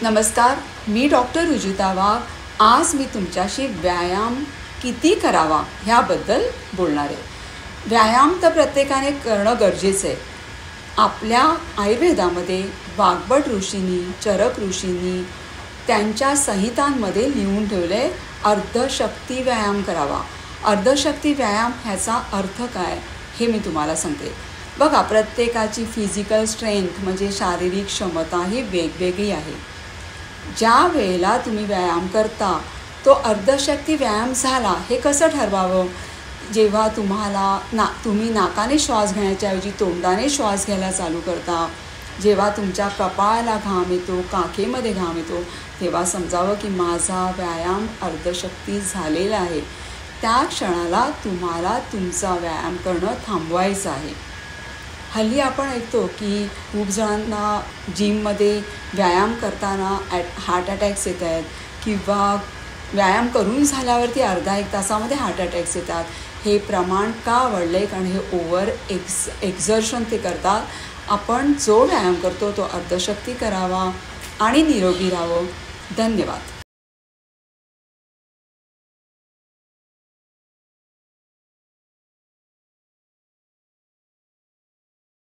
नमस्कार, मी डॉक्टर रुजुता वाघ. आज मी तुमच्याशी व्यायाम किती करावा ह्याबद्दल बोलणार आहे. व्यायाम तर प्रत्येकाने करणं गरजेचं आहे. आपल्या आयुर्वेदामध्ये वाग्भट ऋषींनी, चरक ऋषींनी त्यांच्या संहितांमध्ये लिहून ठेवले अर्धशक्ती व्यायाम करावा. अर्धशक्ती व्यायाम ह्याचा अर्थ काय हे मी तुम्हाला सांगते. बघा, प्रत्येकाची फिजिकल स्ट्रेंथ म्हणजे शारीरिक क्षमता ही वेगवेगळी आहे. ज्या वेळेला तुम्ही व्यायाम करता तो अर्धशक्ती व्यायाम झाला हे कसं ठरवावं? जेव्हा तुम्ही नाकाने श्वास घेण्याच्या ऐवजी तोंडाने श्वास घ्यायला चालू करता, जेव्हा तुमच्या कपाळाला घाम येतो, काखेमध्ये घाम येतो, तेव्हा समजावं की माझा व्यायाम अर्धशक्ती झालेला आहे. त्या क्षणाला तुम्हाला तुमचा व्यायाम करणं थांबवायचं आहे. हल्ली आपण ऐकतो की खूप जणांना जिममध्ये व्यायाम करताना हार्ट अटॅक्स येत आहेत किंवा व्यायाम करून झाल्यावरती अर्धा एक तासामध्ये हार्ट अटॅक्स येतात. हे प्रमाण का वाढलं आहे? कारण हे ओव्हर एक्झर्शन ते करतात. आपण जो व्यायाम करतो तो अर्धशक्ती करावा आणि निरोगी राहावं. धन्यवाद.